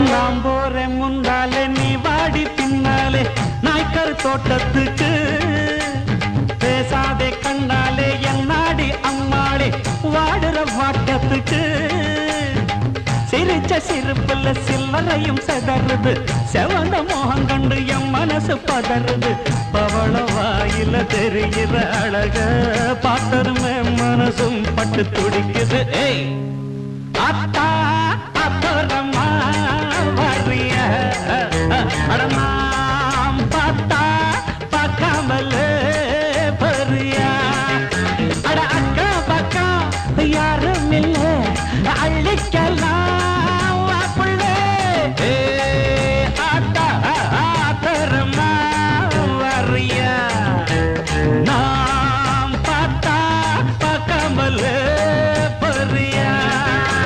நாம் போறேன் முன்னாலே நீ வாடி பின்னாலே நாய்க்கர் தோட்டத்துக்கு பேசாதே கண்ணாலே என்னாடி அம்மாளே வாடுற வாட்டத்துக்கு சிரிச்ச சிரிப்புல சில்லறையும் செதறுது செவந்த மோகம் கண்டு என் மனசு பதறுது பவள வாயில தெரிகிற அழக பார்த்தருமே மனசும் பட்டு துடிக்குது ஏய் அத்தா அப்புறமா வரிய அடமாம் பார்த்தா பார்க்காமல பரியா அட அக்கா பக்கா யாரும் இல்ல அள்ளிக்கல